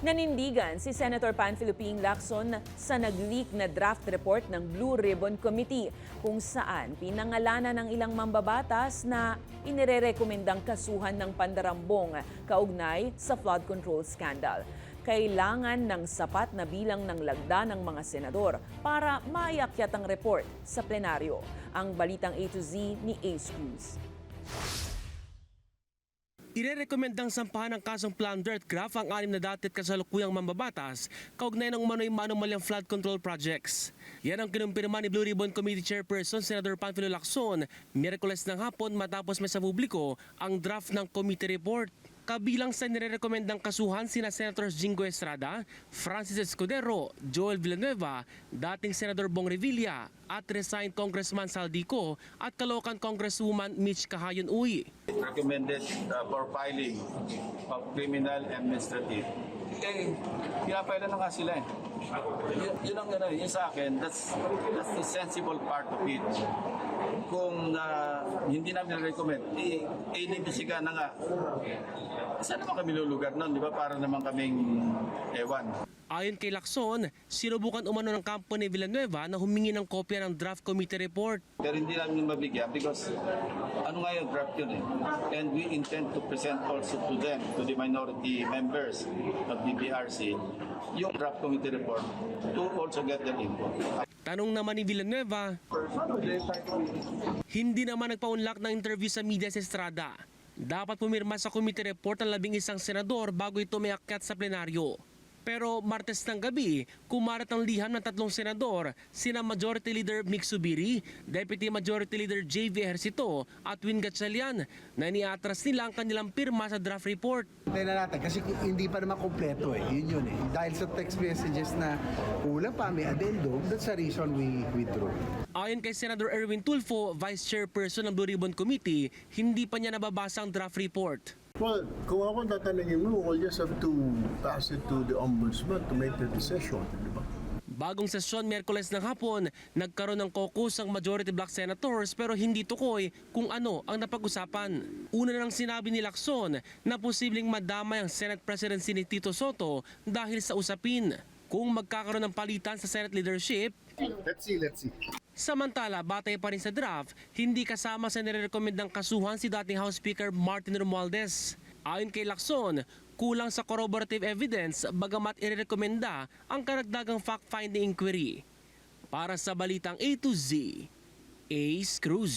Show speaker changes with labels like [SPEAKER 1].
[SPEAKER 1] Nanindigan si Senator Panfilo Ping Lacson sa nag-leak na draft report ng Blue Ribbon Committee kung saan pinangalanan ng ilang mambabatas na inirerekomendang kasuhan ng pandarambong kaugnay sa flood control scandal. Kailangan ng sapat na bilang ng lagda ng mga senador para maiakyat ang report sa plenaryo. Ang balitang A to Z ni Ace Cruz.
[SPEAKER 2] Irerekomendang sampahan ng kasong plundered graft ang 6 na datit kasalukuyang mambabatas kaugnay ng umano'y manumalyang flood control projects. Yan ang kinumpirma ni Blue Ribbon Committee Chairperson Senator Panfilo Lacson Miyerkules ng hapon matapos may sa publiko ang draft ng committee report. Kabilang sa nirerekomendang kasuhan sina Senators Jingo Estrada, Francis Escudero, Joel Villanueva, dating Senador Bong Revilla at resigned Congressman Saldico at Caloocan Congresswoman Mitch Kahayon Uy.
[SPEAKER 3] Recommended for filing of criminal administrative. Pinapailan na nga sila eh. Yun ang yun sa akin, that's the sensible part of it. Kung hindi namin recommend, inimbisiga na nga. Saan naman kami lulugar nun, di ba? Para naman kaming ewan.
[SPEAKER 2] Ayon kay Lacson, sinubukan umano ng kampo ni Villanueva na humingi ng kopya ng draft committee report.
[SPEAKER 3] Pero hindi namin mabigyan because ano nga yung draft yun eh. And we intend to present also to them, to the minority members of BBRC, yung draft committee report to also get their input.
[SPEAKER 2] Tanong naman ni Villanueva, hindi naman nagpaunlak ng interview sa media sa Estrada. Dapat pumirma sa committee report ang 11 senador bago ito may akyat sa plenaryo. Pero Martes ng gabi, kumarat ang liham ng 3 senador, sina Majority Leader Mick Subiri, Deputy Majority Leader J.V. Ejercito at Win Gatchalian na iniatras nila ang kanilang pirma sa draft report.
[SPEAKER 4] Tingnan natin kasi hindi pa naman kompleto eh. Yun eh. Dahil sa text messages na kulang pa, may addendum, that's the reason we withdrew.
[SPEAKER 2] Ayon kay Senator Erwin Tulfo, Vice Chairperson ng Blue Ribbon Committee, hindi pa niya nababasa ang draft report.
[SPEAKER 5] Well, kung ako tatanungin mo, we'll just have to pass it to the ombudsman to make the decision, di ba?
[SPEAKER 2] Bagong sesyon Miyerkules ng hapon, nagkaroon ng caucus ang majority black senators pero hindi tukoy kung ano ang napag-usapan. Una nang sinabi ni Lacson na posibleng madamay ang Senate presidency ni Tito Soto dahil sa usapin. Kung magkakaroon ng palitan sa Senate leadership,
[SPEAKER 5] Let's see.
[SPEAKER 2] samantala, batay pa rin sa draft, hindi kasama sa nirerekomendang kasuhan si dating House Speaker Martin Romualdez. Ayon kay Lacson, kulang sa corroborative evidence bagamat irerekomenda ang karagdagang fact-finding inquiry. Para sa Balitang A to Z, Ace Cruz.